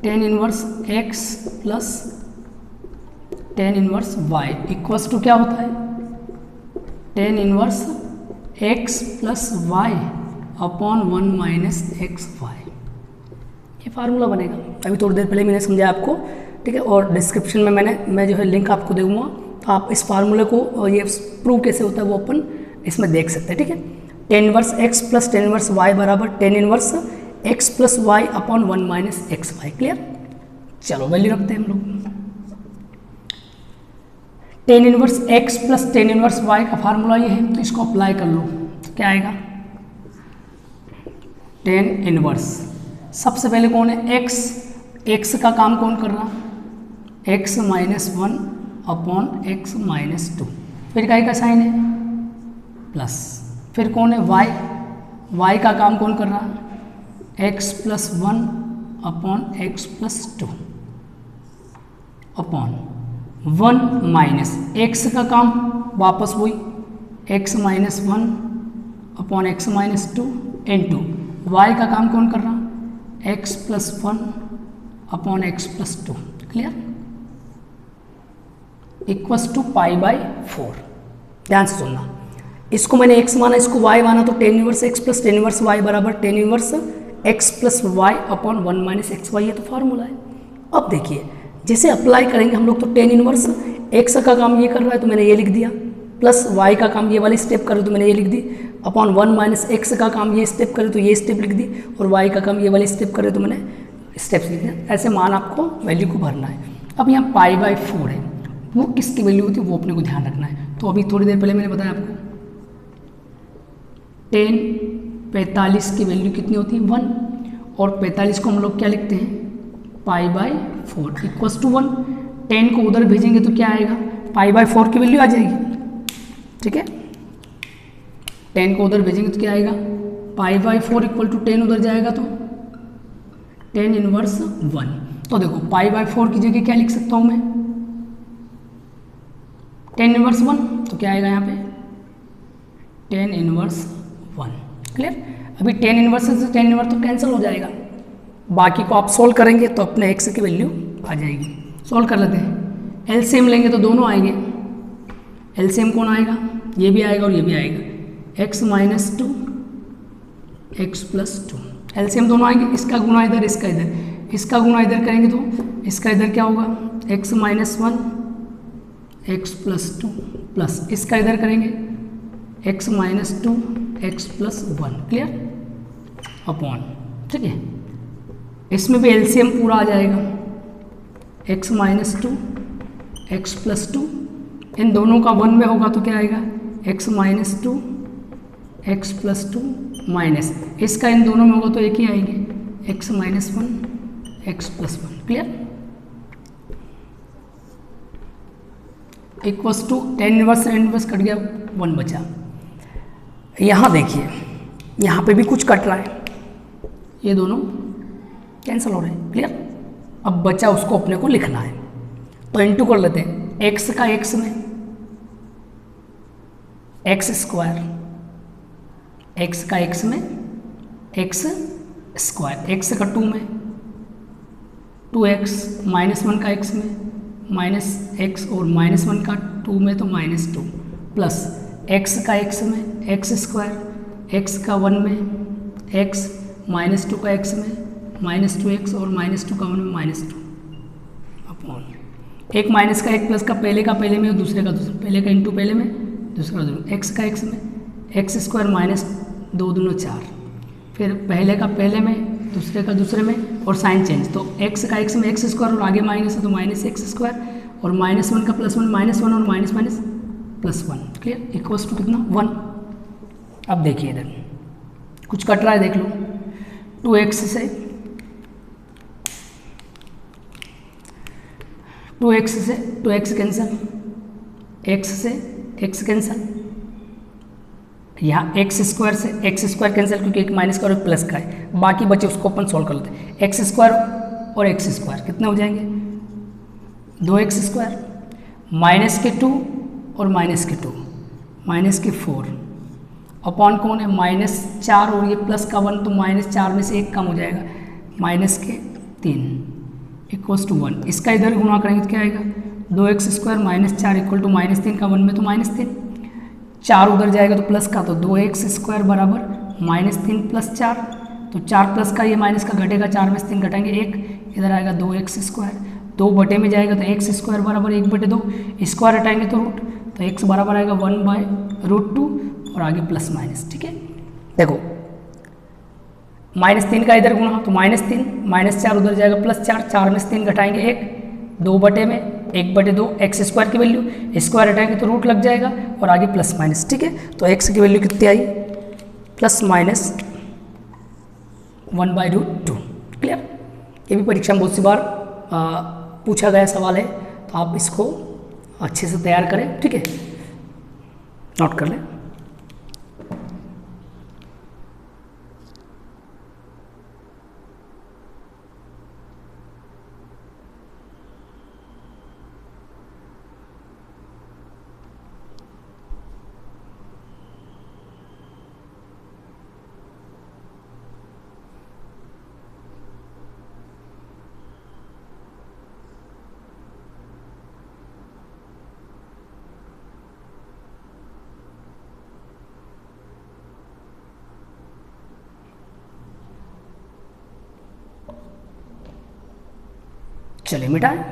tan inverse x plus tan inverse y equals to क्या होता है, tan inverse x plus y upon 1 minus x y. ये फार्मूला बनेगा। अभी थोड़ी देर पहले मैंने समझाया आपको। ठीक है, और डिस्क्रिप्शन में मैं जो है लिंक आपको दूंगा, तो आप इस फार्मूले को ये प्रूव कैसे होता है वो अपन इसमें देख सकते हैं। ठीक है, tan inverse x plus tan inverse y बराबर tan inverse x plus y upon 1 minus x y. Clear, चलो वैल्यू रखते हैं हम लोग। Tan inverse x plus tan inverse y का फार्मूला ये है, तो इसको अप्लाई कर लो तो क्या आएगा, टेन इनवर्स सबसे पहले कौन है, x का काम कौन कर रहा, x minus 1 upon x minus 2, फिर काय का साइन है प्लस, फिर कौन है y का काम कौन कर रहा, x plus 1 upon x plus 2 upon 1 minus x का काम वापस वही x minus 1 upon x minus 2 into y का काम कौन कर रहा, x plus 1 upon x plus 2। Clear, equals to pi by 4। ध्यान से सुनना, इसको मैंने x माना, इसको y माना, तो tan inverse x plus tan inverse y बराबर tan inverse x plus y upon 1 minus x y, ये तो फार्मूला है। अब देखिए जैसे अप्लाई करेंगे हम लोग, तो टेन इनवर्स x का काम ये कर रहा है तो मैंने ये लिख दिया, प्लस y का काम ये वाली स्टेप करे तो मैंने ये लिख दी, अपॉन 1 माइनस एक्स का काम ये स्टेप करे तो ये स्टेप लिख दी, और y का काम ये वाली स्टेप करे तो मैंने स्टेप्स लिख दिया। ऐसे मान आपको वैल्यू को भरना है। अब यहाँ पाई बाय 4 है, वो किसकी वैल्यू होती है वो अपने को ध्यान रखना है। तो अभी थोड़ी देर पहले मैंने बताया आपको, टेन 45 की वैल्यू कितनी होती है 1, और 45 को हम लोग क्या लिखते हैं, पाई बाय 4 इक्वल्स टू 1। 10 को उधर भेजेंगे तो क्या आएगा, पाई बाय 4 की वैल्यू आ जाएगी। ठीक है, 10 को उधर भेजेंगे तो क्या आएगा, पाई बाय 4 इक्वल टू 10 उधर जाएगा तो 10 इनवर्स 1। तो देखो पाई बाय 4 की जगह क्या लिख सकता हूँ मैं, 10 इनवर्स 1, तो क्या आएगा यहाँ पे 10 इनवर्स 1। क्लियर, अभी 10 इनवर्स से 10 इनवर्स तो कैंसिल हो जाएगा, बाकी को आप सोल्व करेंगे तो अपने x की वैल्यू आ जाएगी। सोल्व कर लेते हैं, एलसीएम लेंगे तो दोनों आएंगे। एलसीएम कौन आएगा, ये भी आएगा और ये भी आएगा, x minus 2 x plus 2, LCM दोनों आएंगे। इसका गुणा इधर, इसका इधर, इसका गुणा इधर करेंगे तो इसका इधर क्या होगा, x minus 1 x plus 2 plus इसका इधर करेंगे x minus 2 x plus 1। Clear, upon, ठीक है, इसमें भी एलसीएम पूरा आ जाएगा, x माइनस 2 x प्लस 2, इन दोनों का 1 में होगा तो क्या आएगा, x minus 2 x plus 2 minus इसका इन दोनों में होगा तो एक ही आएंगे, x minus 1 x plus 1। Clear, equals to 10 inverse से इनवर्स कट गया, 1 बचा। यहाँ देखिए यहाँ पे भी कुछ कट रहा है, ये दोनों कैंसिल हो रहे हैं। क्लियर, अब बचा उसको अपने को लिखना है, तो इंटू कर लेते हैं, x का x में x स्क्वायर, एक्स का एक्स में एक्स स्क्वायर, एक्स का 2 में 2x, -1 का x में -x और -1 का 2 में तो -2 प्लस x का x में एक्स स्क्वायर, x का 1 में x, -2 का x में -2x और -2 का 1 में -2 अपॉन एक माइनस का एक प्लस का पहले में और दूसरे का दूसरे, पहले का इंटू पहले में दूसरा दूसरे, x का x में एक्स स्क्वायर -2 दूनो 4, फिर पहले का पहले में दूसरे का दूसरे में और साइन चेंज, तो x का x में एक्स स्क्वायर और आगे माइनस है तो -x स्क्वायर और -1 का +1 -1 और माइनस +1, क्लियर, इक्वल्स टू कितना 1। अब देखिए इधर कुछ कट रहा है, देख लो, 2x से 2x कैंसिल, x से x कैंसिल, यहाँ एक्स स्क्वायर से एक्स स्क्वायर कैंसिल क्योंकि एक माइनस का और एक प्लस का है, बाकी बचे उसको अपन सॉल्व कर लेते हैं। एक्स स्क्वायर और एक्स स्क्वायर कितने हो जाएंगे 2x स्क्वायर, -2 और -2 -4 अपॉन कौन है -4 और ये प्लस का 1 तो -4 में से एक कम हो जाएगा -3 इक्वल्स टू 1। इसका इधर गुणा करेंगे तो क्या आएगा 2x स्क्वायर -4 इक्वल टू -3 का 1 में तो -3, 4 उधर जाएगा तो प्लस का, तो 2x स्क्वायर बराबर -3 + 4, तो 4 प्लस का ये माइनस का घटेगा, 4 में से 3 घटाएंगे 1, इधर आएगा 2x स्क्वायर, 2 बटे में जाएगा तो x स्क्वायर बराबर 1/2, स्क्वायर हटाएंगे तो रूट, तो x बराबर आएगा 1/√2 और आगे प्लस माइनस, ठीक है। देखो -3 का इधर गुणा तो -3, -4 उधर जाएगा +4, 4 में से 3 घटाएंगे 1, 2 बटे में 1/2 एक्स स्क्वायर की वैल्यू, स्क्वायर हटाएंगे तो रूट लग जाएगा और आगे प्लस माइनस, ठीक है। तो x की वैल्यू कितनी आई +-1/√2, क्लियर। ये भी परीक्षा में बहुत सी बार पूछा गया सवाल है, तो आप इसको अच्छे से तैयार करें, ठीक है, नोट कर लें। चलिए मिटाएं।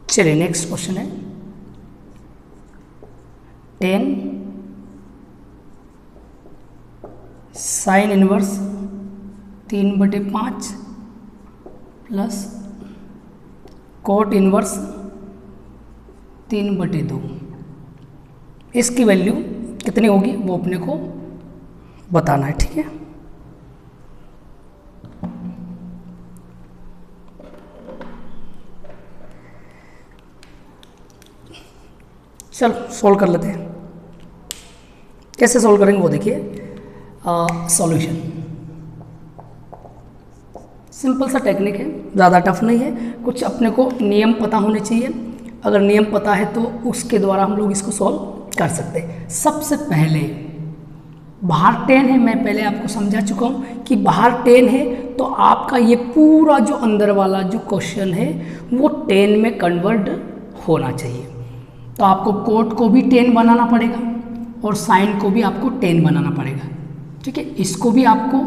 चलिए नेक्स्ट क्वेश्चन है 10 sine inverse 3/5 plus cot inverse 3/2, इसकी वैल्यू कितनी होगी वो अपने को बताना है, ठीक है। चलो सॉल्व कर लेते हैं, कैसे सॉल्व करेंगे वो देखिए। सॉल्यूशन सिंपल सा टेक्निक है, ज़्यादा टफ नहीं है, कुछ अपने को नियम पता होने चाहिए, अगर नियम पता है तो उसके द्वारा हम लोग इसको सॉल्व कर सकते हैं। सबसे पहले बाहर 10 है, मैं पहले आपको समझा चुका हूँ कि बाहर 10 है तो आपका ये पूरा जो अंदर वाला जो क्वेश्चन है वो 10 में कन्वर्ट होना चाहिए। तो आपको कोट को भी 10 बनाना पड़ेगा और साइन को भी आपको 10 बनाना पड़ेगा, ठीक है। इसको भी आपको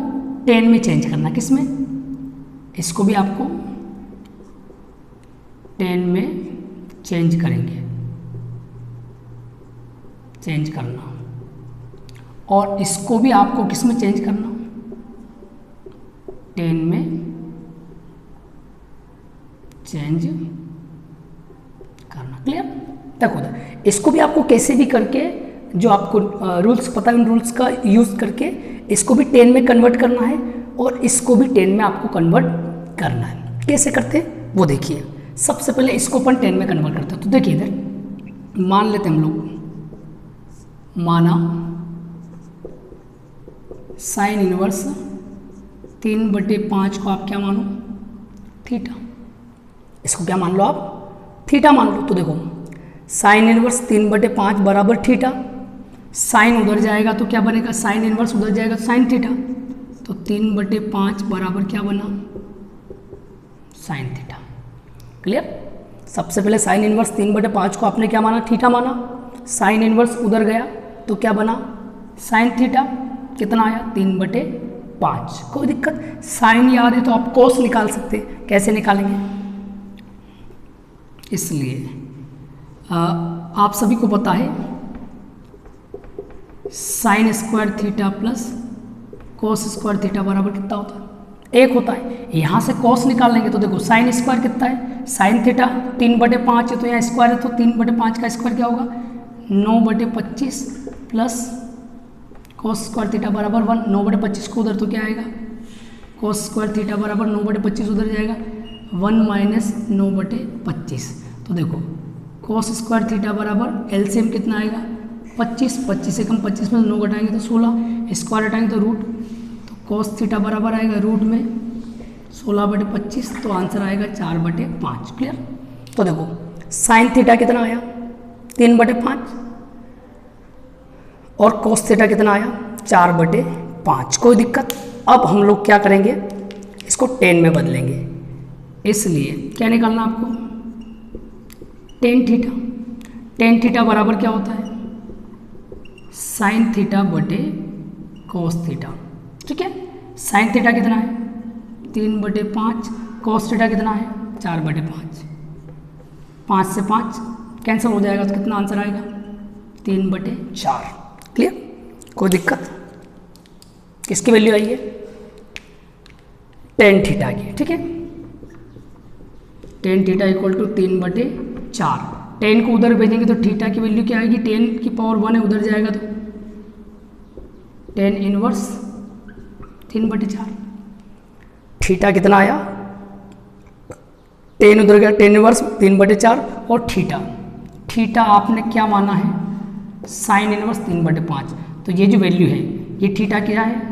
10 में चेंज करना, किस में, इसको भी आपको 10 में चेंज करेंगे, चेंज करना, और इसको भी आपको किस में चेंज करना, 10 में चेंज करना, क्लियर। देखो इसको भी आपको कैसे भी करके जो आपको रूल्स पता है उन रूल्स का यूज़ करके इसको भी 10 में कन्वर्ट करना है और इसको भी 10 में आपको कन्वर्ट करना है। कैसे करते हैं वो देखिए। सबसे पहले इसको अपन 10 में कन्वर्ट करते हैं। तो देखिए इधर मान लेते हैं हम लोग, माना साइन इनवर्स 3/5 को आप क्या मानो, थीटा। इसको क्या मान लो आप, थीटा मान लो। तो देखो साइन इनवर्स 3/5 बराबर थीटा, साइन उधर जाएगा तो क्या बनेगा, साइन इनवर्स उधर जाएगा तो साइन थीटा, तो 3/5 बराबर क्या बना, साइन थीटा। क्लियर। सबसे पहले साइन इनवर्स 3/5 को आपने क्या माना, थीटा माना, साइन इनवर्स उधर गया तो क्या बना, साइन थीटा। कितना आया, 3/5। कोई दिक्कत, साइन याद है तो आप कोस निकाल सकते हैं। कैसे निकालेंगे, इसलिए आप सभी को पता है sine square theta plus cos square theta बराबर कितना होता है, 1 होता है। यहाँ से कोस निकाल लेंगे तो देखो साइन स्क्वायर कितना है, साइन थीटा 3/5 है तो यहाँ स्क्वायर है तो 3/5 का स्क्वायर क्या होगा, 9/25 प्लस कोस स्क्वायर थीटा बराबर 1। 9/25 को उधर तो क्या आएगा, कोस स्क्वायर थीटा बराबर 9/25 उधर जाएगा, 1 माइनस 9/25। तो देखो कोस स्क्वायर थीटा बराबर एलसीएम कितना आएगा, 25। 25 से कम 25 में 9 घटाएंगे तो 16, स्क्वायर हटाएंगे तो रूट, तो कोस थीटा बराबर आएगा रूट में 16/25, तो आंसर आएगा 4/5। क्लियर। तो देखो साइन थीटा कितना आया, 3/5 और कोस थीटा कितना आया, 4/5। कोई दिक्कत। अब हम लोग क्या करेंगे, इसको 10 में बदलेंगे। इसलिए क्या निकालना आपको, टेन थीटा। टेन थीटा बराबर क्या होता है, साइन थीटा बटे कोस थीटा। ठीक है, साइन थीटा कितना है 3/5, कोस थीटा कितना है 4/5। 5 से 5 कैंसिल हो जाएगा तो कितना आंसर आएगा, 3/4। क्लियर। कोई दिक्कत, किसकी वैल्यू आई है, टेन थीटा की। ठीक है, टेन थीटा इक्वल टू 3/4। 10 को उधर भेजेंगे तो थीटा की वैल्यू क्या आएगी, 10 की पावर 1 है उधर जाएगा तो 10 इनवर्स 3/4। थीटा कितना आया, 10 उधर गया, 10 इनवर्स 3/4 और थीटा, थीटा आपने क्या माना है, साइन इनवर्स 3/5। तो ये जो वैल्यू है ये थीटा क्या है,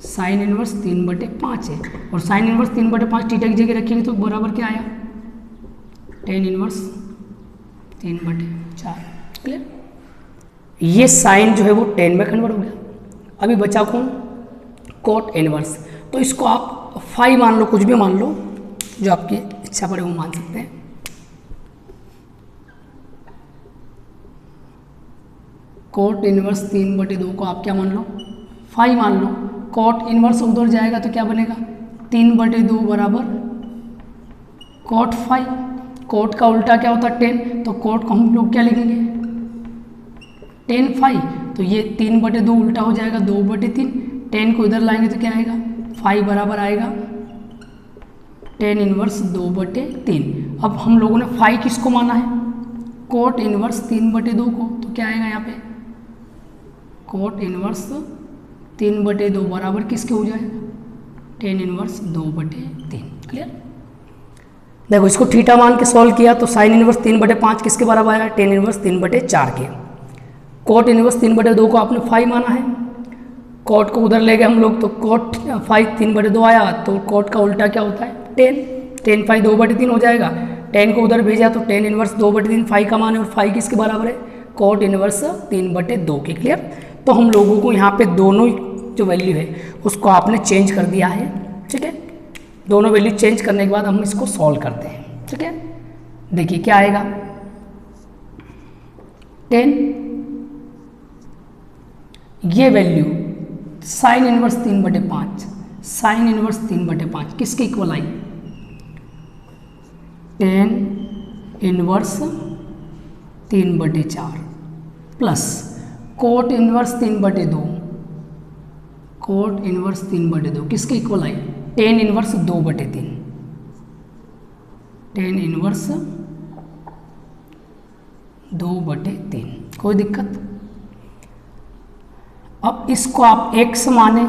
साइन इनवर्स 3/5 है, और साइन इनवर्स 3/5 थीटा की जगह रखेंगे तो बराबर क्या आया, 10 इनवर्स 3/4। क्लियर। ये साइन जो है वो 10 में कन्वर्ट हो गया। अभी बचा कौन, कोट इनवर्स। तो इसको आप फाई मान लो, कुछ भी मान लो, जो आपकी इच्छा पड़े वो मान सकते हैं। कोट इनवर्स 3/2 को आप क्या मान लो, फाई मान लो। कोट इनवर्स उधर जाएगा तो क्या बनेगा, 3/2 बराबर कोट फाई। कोट का उल्टा क्या होता है 10, तो कोट को हम लोग क्या लिखेंगे 10 फाई। तो ये 3/2 उल्टा हो जाएगा 2/3। 10 को इधर लाएंगे तो क्या आएगा, फाई बराबर आएगा 10 इनवर्स 2/3। अब हम लोगों ने फाई किसको माना है, कोट इनवर्स 3/2 को, तो क्या आएगा यहाँ पे, कोट इनवर्स 3/2 बराबर किसके हो जाएगा, 10 इनवर्स 2/3। क्लियर। देखो इसको थीटा मान के सॉल्व किया तो साइन इनवर्स 3/5 किसके बराबर आया, 10 इनवर्स 3/4 के। कोट इनवर्स 3/2 को आपने फाई माना है, कोट को उधर ले गए हम लोग तो कोट फाई 3/2 आया, तो कोट का उल्टा क्या होता है 10। 10 फाई 2/3 हो जाएगा। 10 को उधर भेजा तो 10 इनवर्स 2/3 फाई का मान है, और फाई किसके बराबर है, कोट इनवर्स 3/2 के। क्लियर। तो हम लोगों को यहाँ पे दोनों जो वैल्यू है उसको आपने चेंज कर दिया है। ठीक है, दोनों वैल्यू चेंज करने के बाद हम इसको सॉल्व करते हैं। ठीक है, देखिए क्या आएगा, 10 ये value sine inverse 3/5, sine inverse 3/5 किसके इक्वल आई, 10 inverse 3/4 plus cot inverse 3/2, cot inverse 3/2 किसके इक्वल आई, 10 इनवर्स 2/3, 10 इनवर्स 2/3। कोई दिक्कत। अब इसको आप x माने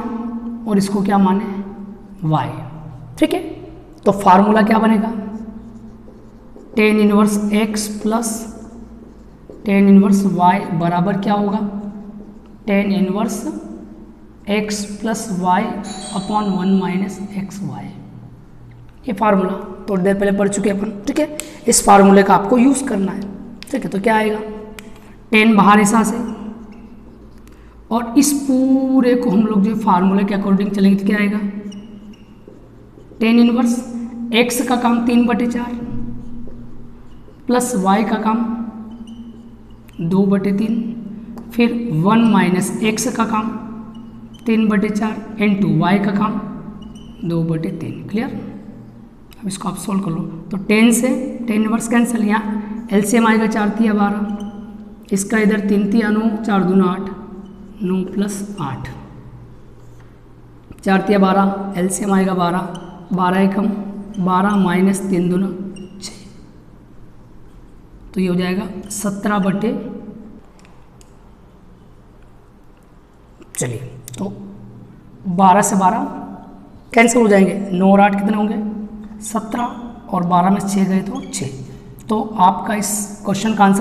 और इसको क्या माने, y, ठीक है। तो फार्मूला क्या बनेगा, tan inverse x plus tan inverse y बराबर क्या होगा, tan inverse x plus y upon 1 minus x y. ये फार्मूला थोड़ी देर पहले पढ़ चुके अपन, ठीक है। इस फार्मूले का आपको यूज़ करना है, ठीक है। तो क्या आएगा, tan बाहर ऐसा से, और इस पूरे को हम लोग जो फार्मूले के अकॉर्डिंग चलेंगे तो क्या आएगा, tan इनवर्स x का काम 3/4 प्लस y का काम 2/3, फिर 1 माइनस x का काम 3/4 इंटू वाई का काम 2/3। क्लियर। अब इसको आप सोल्व कर लो। तो 10 से tan इनवर्स कैंसिल, यहाँ एलसीएम आएगा 4 तिया 12, इसका इधर 3 तिया 9, 4 दूना 8, 9 प्लस 8, 4 तिया 12, एलसीएम आएगा 12, 12 एकम 12 माइनस 3 दूना 6, तो ये हो जाएगा 17/, चलिए तो 12 से 12 कैंसिल हो जाएंगे, 9 और 8 कितने होंगे 17, और 12 में 6 गए तो 6। तो आपका इस क्वेश्चन का आंसर